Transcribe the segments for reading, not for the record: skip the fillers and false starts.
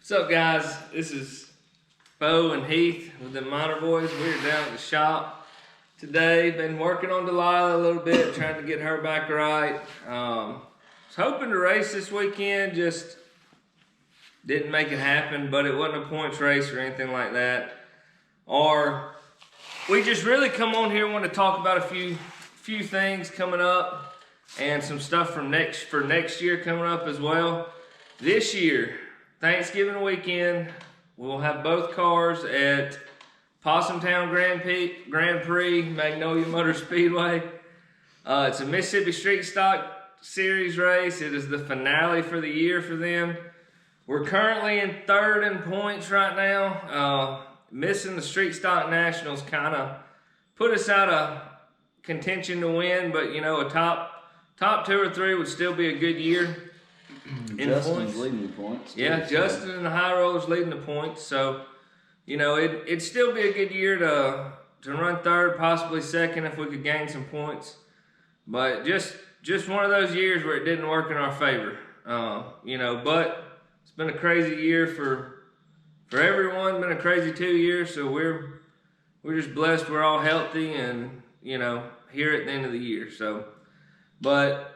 What's up, guys? This is Bo and Heath with the Minor Boys. We're down at the shop today. Been working on Delilah a little bit, trying to get her back right. Was hoping to race this weekend, just didn't make it happen, but it wasn't a points race or anything like that. Or we just really come on here and want to talk about a few things coming up and some stuff for next year coming up as well. This year, Thanksgiving weekend, we'll have both cars at Possumtown Grand Prix, Magnolia Motor Speedway. It's a Mississippi Street Stock Series race. It is the finale for the year for them. We're currently in third in points right now. Missing the Street Stock Nationals kind of put us out of contention to win, but you know, a top 2 or 3 would still be a good year. Justin's leading the points. Yeah, Justin and the High Rollers leading the points. So, you know, it'd still be a good year to run third, possibly second if we could gain some points. But just one of those years where it didn't work in our favor. You know, but it's been a crazy year for everyone. Been a crazy 2 years. So we're just blessed we're all healthy and, you know, here at the end of the year. So, but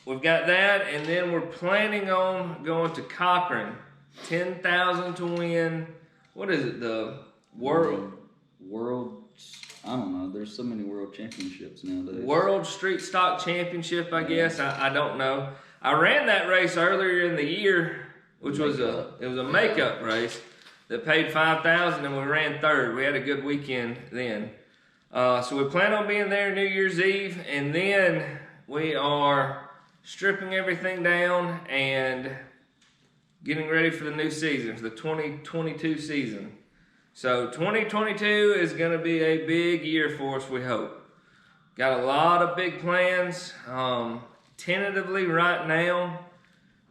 we've got that, and then we're planning on going to Cochran. 10,000 to win. What is it? The world. I don't know. There's so many world championships nowadays. World Street Stock Championship, I guess. I don't know. I ran that race earlier in the year, which was a makeup race that paid $5,000, and we ran third. We had a good weekend then. So we plan on being there New Year's Eve, and then we are stripping everything down and getting ready for the new season, for the 2022 season. So 2022 is going to be a big year for us, we hope. Got a lot of big plans. Tentatively right now,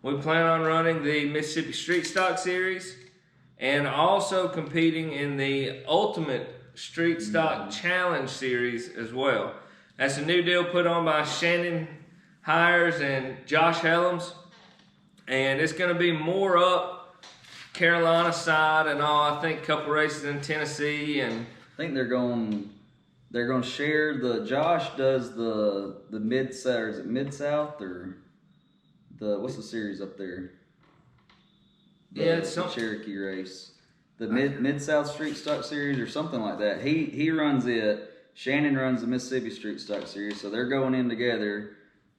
we plan on running the Mississippi Street Stock Series and also competing in the Ultimate Street Stock Challenge Series as well. That's a new deal put on by Shannon Hires and Josh Helms, and it's going to be more up Carolina side and all. I think a couple races in Tennessee, and I think they're going to share the. Josh does the Mid-South, or is it Mid-South or what's the series up there? It's the Cherokee race, the Mid-South Street Stock Series or something like that. He runs it. Shannon runs the Mississippi Street Stock Series, so they're going in together.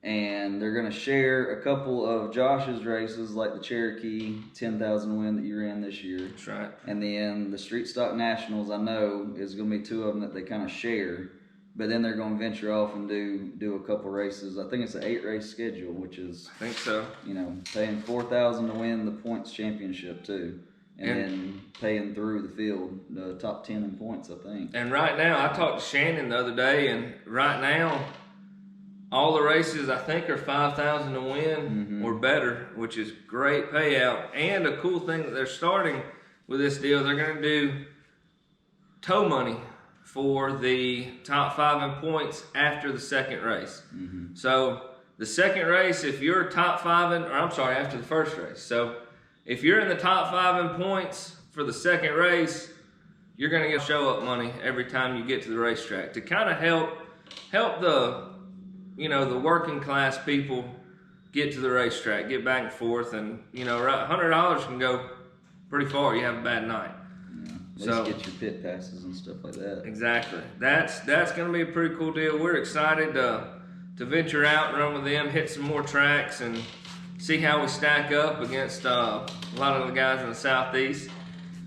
And they're going to share a couple of Josh's races, like the Cherokee 10,000 win that you ran this year. That's right. And then the Street Stock Nationals, I know, is going to be 2 of them that they kind of share. But then they're going to venture off and do a couple races. I think it's an 8-race schedule, which is, I think so. You know, paying $4,000 to win the points championship too. And then paying through the field, the top 10 in points, I think. And right now, I talked to Shannon the other day, and right now, all the races I think are $5,000 to win or better, which is great payout. And a cool thing that they're starting with this deal, they're going to do tow money for the top 5 in points after the second race. So the second race, if you're top 5 after the first race. So if you're in the top 5 in points for the second race, you're going to get show up money every time you get to the racetrack to kind of help the, you know, the working class people get to the racetrack, get back and forth, and you know, $100 can go pretty far. You have a bad night. Yeah, so get your pit passes and stuff like that. Exactly. That's going to be a pretty cool deal. We're excited to venture out and run with them, hit some more tracks, and see how we stack up against a lot of the guys in the Southeast.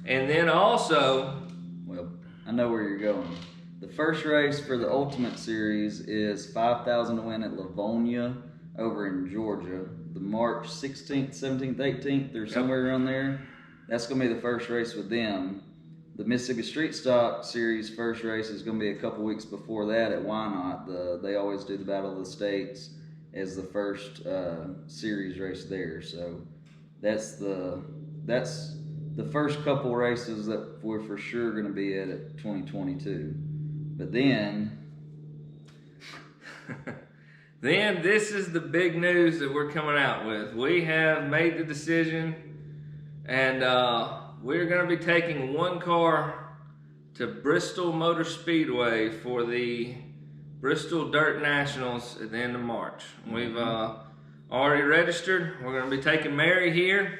And then also, well, I know where you're going. The first race for the Ultimate Series is $5,000 to win at Livonia over in Georgia. The March 16th, 17th, 18th, or somewhere around there. That's going to be the first race with them. The Mississippi Street Stock Series first race is going to be a couple weeks before that at Wynot. They always do the Battle of the States as the first series race there. So that's the first couple races that we're for sure going to be at 2022. But then this is the big news that we're coming out with. We have made the decision and we're going to be taking one car to Bristol Motor Speedway for the Bristol Dirt Nationals at the end of March. We've already registered. We're going to be taking Mary here.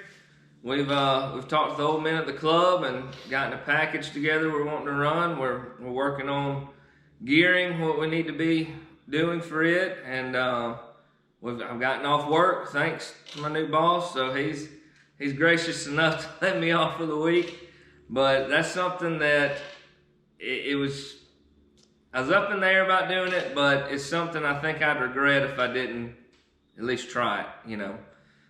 We've talked to the old men at the club and gotten a package together we're wanting to run. We're working on gearing what we need to be doing for it, and I've gotten off work thanks to my new boss, so he's gracious enough to let me off for the week. But that's something that I was up in the air about doing it, but it's something I think I'd regret if I didn't at least try it, you know.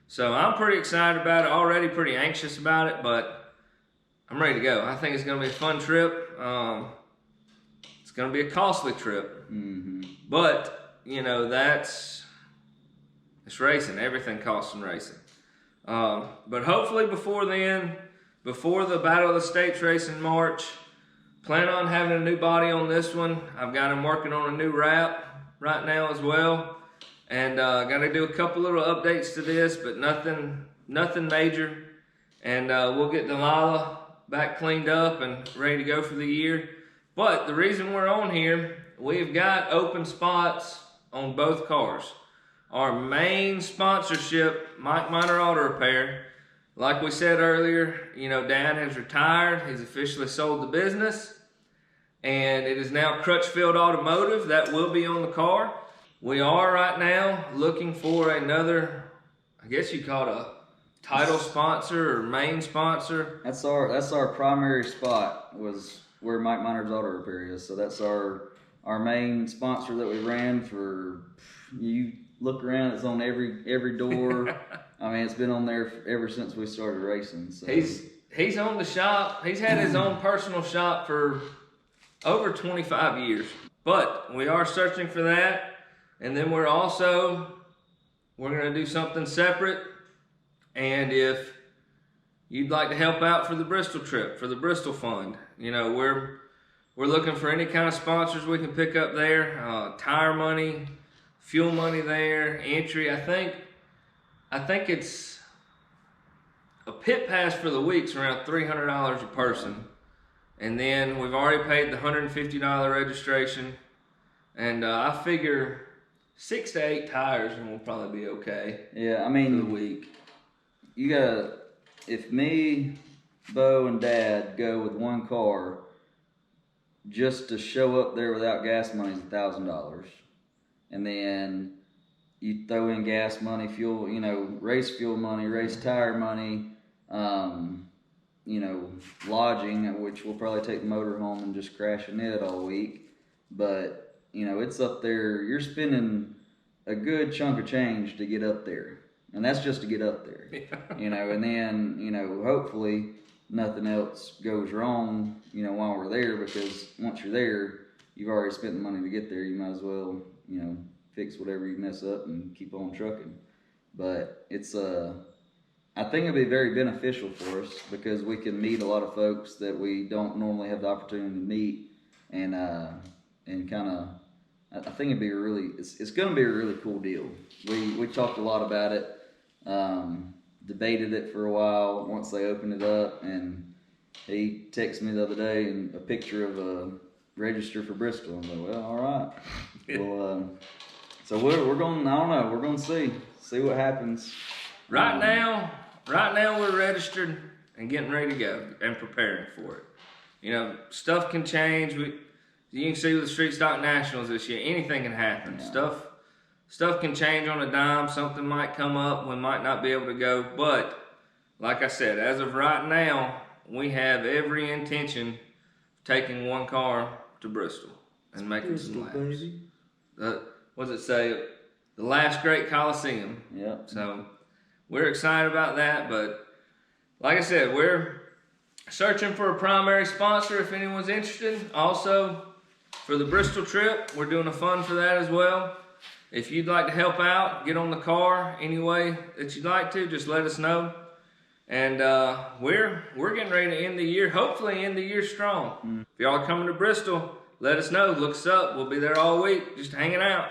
So I'm pretty excited about it, already pretty anxious about it, but I'm ready to go. I think it's going to be a fun trip. It's going to be a costly trip, but you know, it's racing. Everything costs in racing. But hopefully before then, before the Battle of the States race in March, plan on having a new body on this one. I've got him working on a new wrap right now as well. And got to do a couple little updates to this, but nothing major. And we'll get Delilah back cleaned up and ready to go for the year. But the reason we're on here, we've got open spots on both cars. Our main sponsorship, Mike Minor Auto Repair, like we said earlier, you know, Dad has retired. He's officially sold the business. And it is now Crutchfield Automotive. That will be on the car. We are right now looking for another, I guess you call it a title sponsor or main sponsor. That's our primary spot, was where Mike Minor's Auto Repair is. So that's our main sponsor that we ran for. You look around, it's on every door. I mean, it's been on there ever since we started racing. So he's on the shop. He's had his own personal shop for over 25 years. But we are searching for that. And then we're going to do something separate. And if you'd like to help out for the Bristol Trip, for the Bristol Fund, you know, we're looking for any kind of sponsors we can pick up there. Tire money, fuel money there, entry. I think it's a pit pass for the week's around $300 a person. And then we've already paid the $150 registration. And I figure 6 to 8 tires and we'll probably be okay. Yeah, I mean, for the week. You gotta, if me, Bo, and Dad go with one car, just to show up there without gas money is $1,000. And then you throw in gas money, fuel, you know, race fuel money, race tire money, you know, lodging, which we'll probably take the motor home and just crash in it all week. But you know, it's up there. You're spending a good chunk of change to get up there. And that's just to get up there. Yeah. You know, and then, you know, hopefully nothing else goes wrong, you know, while we're there, because once you're there, you've already spent the money to get there. You might as well, you know, fix whatever you mess up and keep on trucking. But it's, I think it'll be very beneficial for us because we can meet a lot of folks that we don't normally have the opportunity to meet, and kind of, I think it'd be it's going to be a really cool deal. We talked a lot about it, debated it for a while once they opened it up, and he texted me the other day and a picture of a register for Bristol. I'm like, well, all right. Well, so we're going, I don't know, we're going to see what happens. Right now we're registered and getting ready to go and preparing for it. You know, stuff can change. You can see with the Street Stock Nationals this year, anything can happen. Yeah. Stuff can change on a dime. Something might come up. We might not be able to go. But, like I said, as of right now, we have every intention of taking one car to Bristol and making some laps. What does it say? The last great Coliseum. Yep. So, we're excited about that. But, like I said, we're searching for a primary sponsor if anyone's interested. Also, for the Bristol Trip, we're doing a fund for that as well. If you'd like to help out, get on the car any way that you'd like to, just let us know. And we're getting ready to end the year, hopefully end the year strong. If y'all are coming to Bristol, let us know. Look us up. We'll be there all week, just hanging out.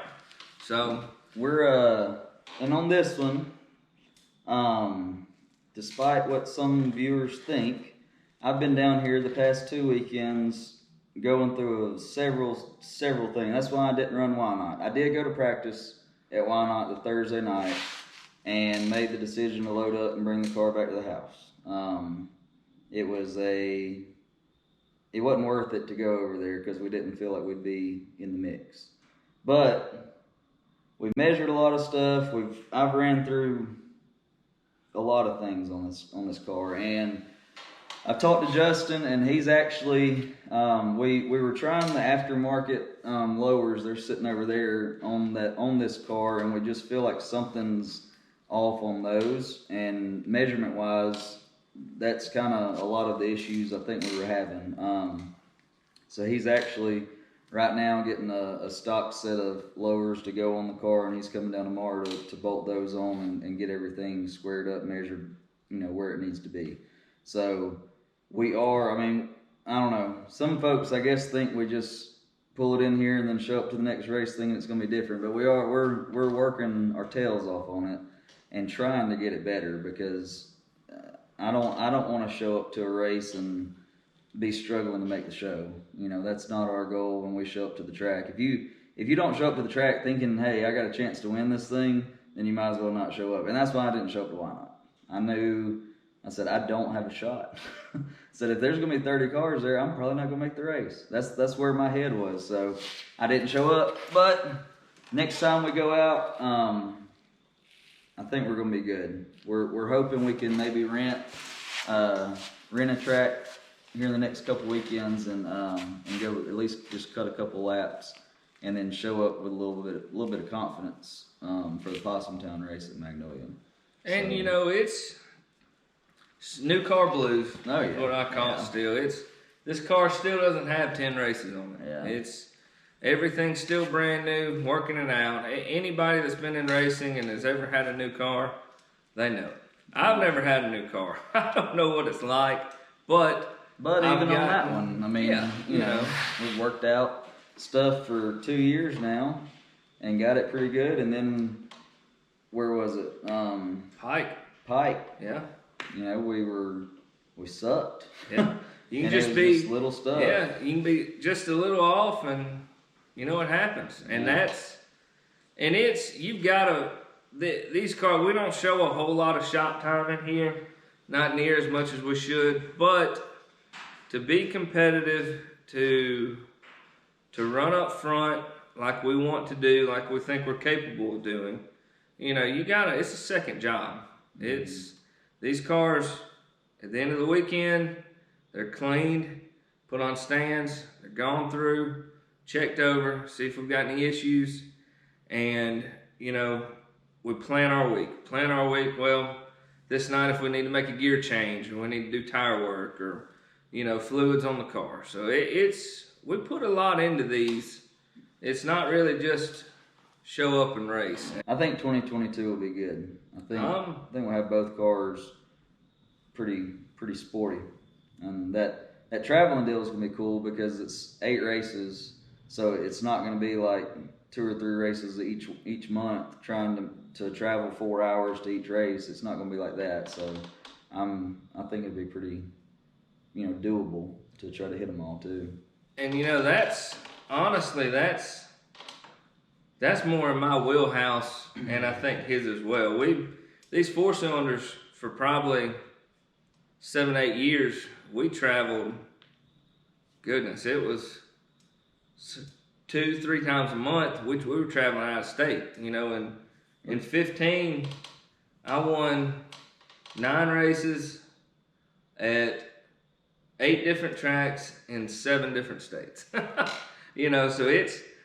So we're and on this one, despite what some viewers think, I've been down here the past 2 weekends going through several things. That's why I didn't run Why Not. I did go to practice at Why Not the Thursday night and made the decision to load up and bring the car back to the house. It wasn't worth it to go over there because we didn't feel like we'd be in the mix. But we measured a lot of stuff. I've ran through a lot of things on this car, and I've talked to Justin, and he's actually we were trying the aftermarket lowers. They're sitting over there on this car, and we just feel like something's off on those. And measurement wise, that's kind of a lot of the issues I think we were having. So he's actually right now getting a stock set of lowers to go on the car, and he's coming down tomorrow to bolt those on and get everything squared up, measured, where it needs to be. So we are, I don't know. Some folks, I guess, think we just pull it in here and then show up to the next race thinking it's going to be different. But we're working our tails off on it and trying to get it better, because I don't want to show up to a race and be struggling to make the show. That's not our goal when we show up to the track. If you don't show up to the track thinking, hey, I got a chance to win this thing, then you might as well not show up. And that's why I didn't show up to Why Not. I said, I don't have a shot. I said, if there's going to be 30 cars there, I'm probably not going to make the race. That's where my head was. So I didn't show up. But next time we go out, I think we're going to be good. We're hoping we can maybe rent a track here in the next couple weekends and go at least just cut a couple laps and then show up with a little bit of confidence for the Possum Town race at Magnolia. And it's new car blues. Oh, yeah. Is what I call it still. This car still doesn't have 10 races on it. Yeah. Everything's still brand new, working it out. Anybody that's been in racing and has ever had a new car, they know it. I've never had a new car. I don't know what it's like, but even on that one, we've worked out stuff for 2 years now and got it pretty good. And then, where was it? Pike. Yeah. We sucked. Yeah. You can just be just little stuff. Yeah, you can be just a little off, and it happens. And you've got to. These cars, we don't show a whole lot of shop time in here, not near as much as we should. But to be competitive, to run up front like we want to do, like we think we're capable of doing, you gotta. It's a second job. These cars, at the end of the weekend, they're cleaned, put on stands, they're gone through, checked over, see if we've got any issues, and we plan our week. Well, this night if we need to make a gear change, or we need to do tire work, or fluids on the car. So we put a lot into these. It's not really just show up and race. I think 2022 will be good. I think we'll have both cars pretty sporty, and that traveling deal is gonna be cool because it's 8 races, so it's not gonna be like 2 or 3 races each month trying to travel 4 hours to each race. It's not gonna be like that. So I think it'd be pretty doable to try to hit them all too. And that's more in my wheelhouse, and I think his as well. These 4-cylinders for probably 7-8 years, we traveled, goodness, it was 2-3 times a month. We were traveling out of state, and in 15, I won 9 races at 8 different tracks in 7 different states. So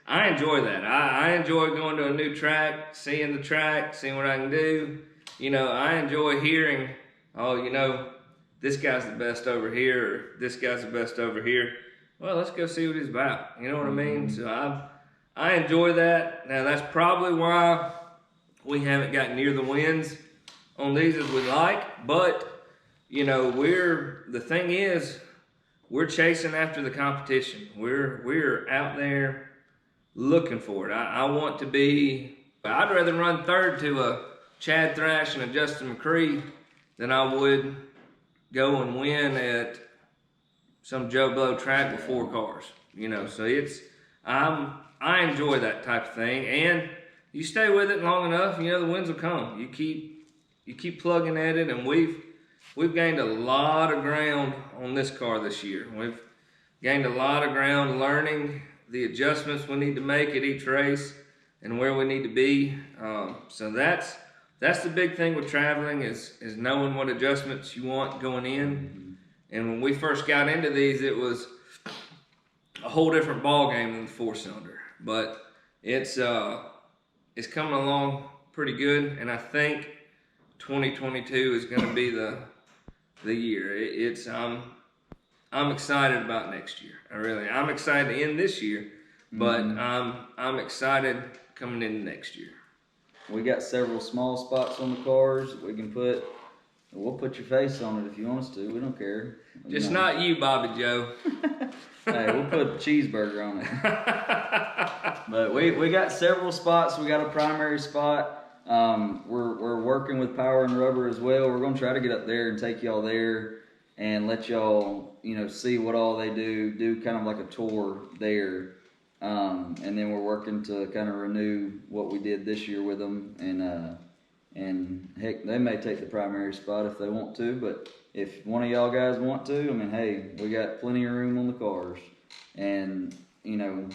I enjoy that. I enjoy going to a new track, seeing the track, seeing what I can do. I enjoy hearing, this guy's the best over here, or this guy's the best over here. Well, let's go see what he's about. You know what I mean? So I enjoy that. Now, that's probably why we haven't gotten near the wins on these as we like. But, the thing is, we're chasing after the competition. We're out there looking for it. I want to be, I'd rather run third to a Chad Thrash and a Justin McCree than I would go and win at some Joe Blow track with 4 cars. You know, so I enjoy that type of thing, and you stay with it long enough, you know, the wins will come. You keep plugging at it, and we've gained a lot of ground on this car this year. We've gained a lot of ground learning the adjustments we need to make at each race and where we need to be. So that's the big thing with traveling is knowing what adjustments you want going in. And when we first got into these, it was a whole different ball game than the 4-cylinder. But it's coming along pretty good, and I think 2022 is going to be the year. I'm excited about next year. I'm excited to end this year, but I'm excited coming into next year. We got several small spots on the cars. We'll put your face on it if you want us to. We don't care. Just not you, Bobby Joe. Hey, we'll put a cheeseburger on it. But we got several spots. We got a primary spot. We're working with Power and Rubber as well. We're going to try to get up there and take y'all there and let y'all, you know, see what all they do kind of like a tour there. And then we're working to kind of renew what we did this year with them. And heck, they may take the primary spot if they want to, but if one of y'all guys want to, I mean, hey, we got plenty of room on the cars. And, you know,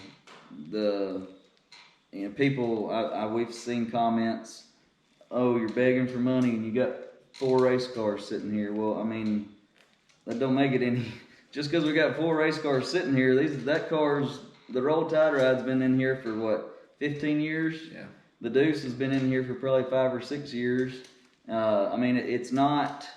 people, we've seen comments, oh, you're begging for money and you got 4 race cars sitting here. Well, I mean, that don't make it any, just because we got 4 race cars sitting here, the Roll Tide Ride's been in here for what, 15 years? Yeah. The Deuce has been in here for probably 5 or 6 years. I mean, it's not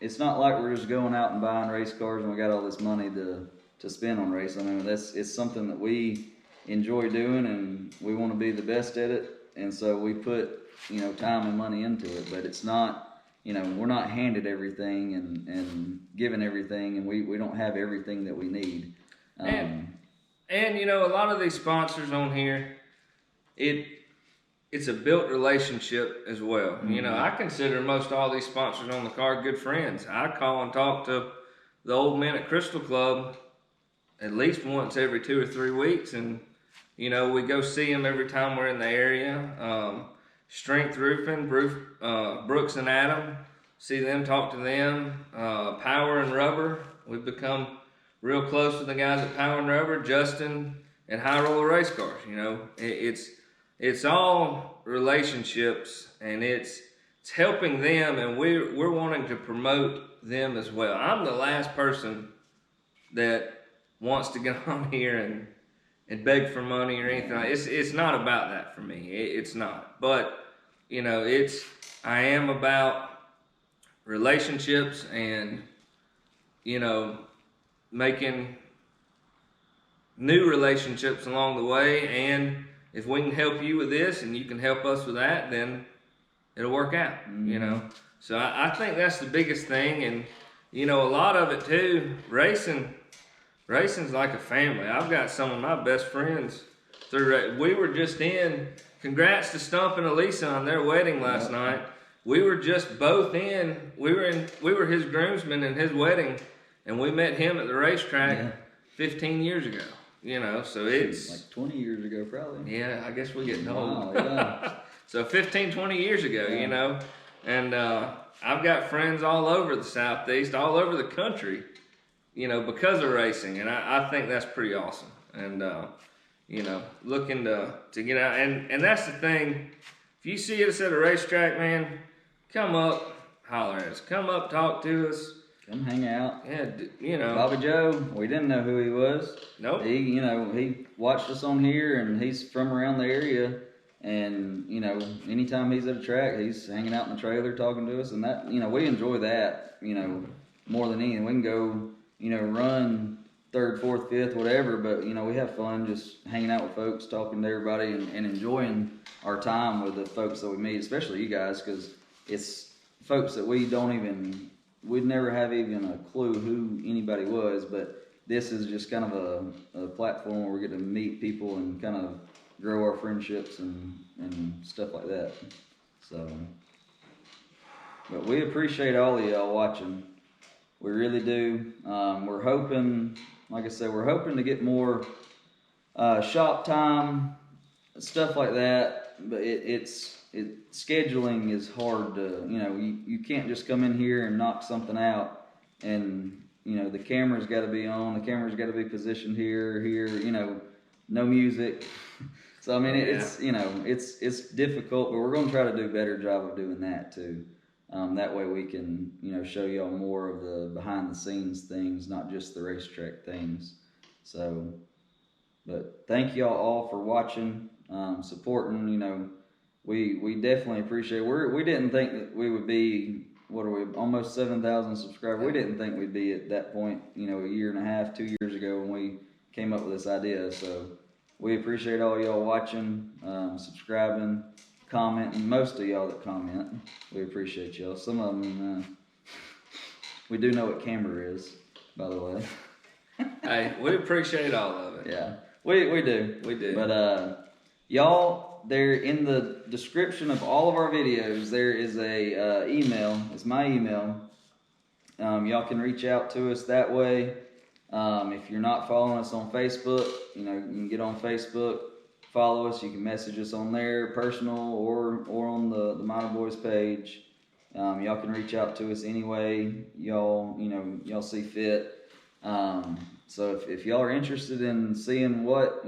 like we're just going out and buying race cars and we got all this money to spend on race. I mean, it's something that we enjoy doing and we want to be the best at it. And so we put, you know, time and money into it, but it's not, you know, we're not handed everything and given everything, and we don't have everything that we need. And you know, a lot of these sponsors on here, it's a built relationship as well. Mm-hmm. You know, I consider most all these sponsors on the car good friends. I call and talk to the old men at Crystal Club at least once every 2 or 3 weeks, and you know, we go see them every time we're in the area. Strength Roofing, Brooks and Adam, see them, talk to them. Power and Rubber, we've become real close to the guys at Power and Rubber, Justin and High Roller Race Cars. You know, it's all relationships, and it's helping them, and we're wanting to promote them as well. I'm the last person that wants to get on here and beg for money or anything. It's not about that for me. It's not. But you know, I am about relationships and, you know, making new relationships along the way. And if we can help you with this and you can help us with that, then it'll work out, you know. So I think that's the biggest thing. And, you know, a lot of it too, racing's like a family. I've got some of my best friends through. We were just congrats to Stump and Elisa on their wedding last night. We were just both we were his groomsmen in his wedding, and we met him at the racetrack 15 years ago. You know, so it's like 20 years ago probably. Yeah, I guess we're getting old. Wow, yeah. So 15, 20 years ago, you know, and I've got friends all over the Southeast, all over the country, you know, because of racing, and I think that's pretty awesome. And you know, looking to get out, and that's the thing. If you see us at a racetrack, man, come up, holler at us. Come up, talk to us. Come hang out. Yeah, you know. Bobby Joe, we didn't know who he was. Nope. He watched us on here, and he's from around the area. And, you know, anytime he's at a track, he's hanging out in the trailer talking to us. And that, you know, we enjoy that, you know, more than anything. We can go, you know, run 3rd, 4th, 5th, whatever, but you know, we have fun just hanging out with folks, talking to everybody, and enjoying our time with the folks that we meet, especially you guys, because it's folks that we'd never have even a clue who anybody was, but this is just kind of a platform where we get to meet people and kind of grow our friendships and stuff like that. So But we appreciate all of y'all watching. We really do. We're hoping, like I said, we're hoping to get more shop time, stuff like that. But scheduling is hard to, you can't just come in here and knock something out. And, the camera's got to be on, the camera's got to be positioned here, no music. So, I mean, it's difficult, but we're going to try to do a better job of doing that too. That way we can, show y'all more of the behind the scenes things, not just the racetrack things. So, but thank y'all all for watching, supporting, we definitely appreciate it. We didn't think that we would be, almost 7,000 subscribers. We didn't think we'd be at that point, a year and a half, 2 years ago when we came up with this idea. So we appreciate all y'all watching, subscribing, commenting. Most of y'all that comment, we appreciate y'all. Some of them, we do know what camera is, by the way. Hey, we appreciate all of it. Yeah, we do. We do. But y'all, there in the description of all of our videos, there is a email. It's my email. Y'all can reach out to us that way. If you're not following us on Facebook, you can get on Facebook, follow us. You can message us on there, personal or on the Minor Boys page. Y'all can reach out to us anyway y'all see fit. So if y'all are interested in seeing what,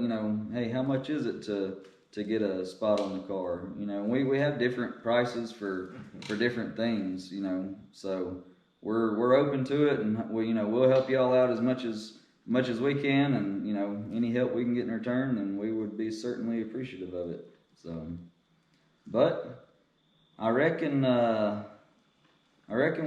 hey, how much is it to get a spot on the car? We have different prices for different things, so we're open to it, and we'll help y'all out as much as we can, and any help we can get in return, then we would be certainly appreciative of it. So, but I reckon we'll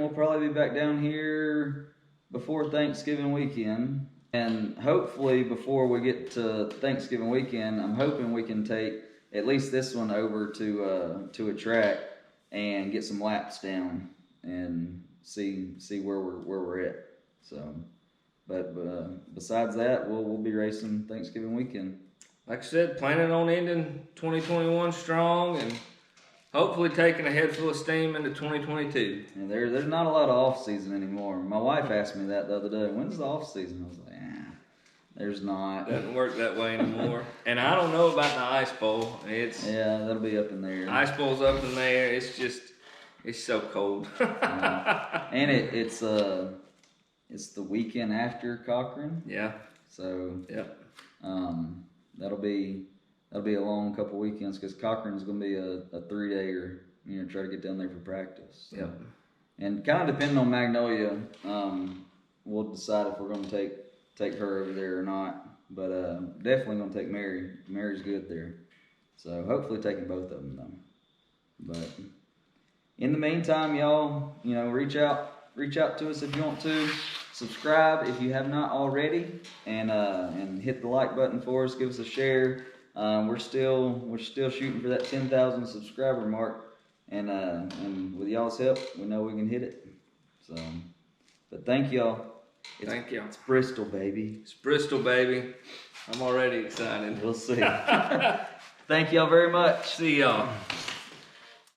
probably be back down here before Thanksgiving weekend. And hopefully before we get to Thanksgiving weekend, I'm hoping we can take at least this one over to a track and get some laps down and see where we're at. So, but besides that, we'll be racing Thanksgiving weekend. Like I said, planning on ending 2021 strong and hopefully taking a head full of steam into 2022. And there's not a lot of off season anymore. My wife asked me that the other day. When's the off season? I was like, there's not. Doesn't work that way anymore. And I don't know about the ice bowl. That'll be up in there. Ice bowl's up in there. It's so cold. And it's the weekend after Cochran. Yeah. So yep. That'll be a long couple weekends because Cochran's gonna be a 3-dayer. Try to get down there for practice. So. Yep. And kind of depending on Magnolia, we'll decide if we're gonna take her over there or not. But definitely gonna take Mary. Mary's good there. So hopefully taking both of them though. But in the meantime, y'all, reach out to us if you want to. Subscribe if you have not already, and hit the like button for us. Give us a share. We're still shooting for that 10,000 subscriber mark, and with y'all's help, we know we can hit it. So, but thank y'all. Thank you. It's Bristol, baby. It's Bristol, baby. I'm already excited. We'll see. Thank y'all very much. See y'all.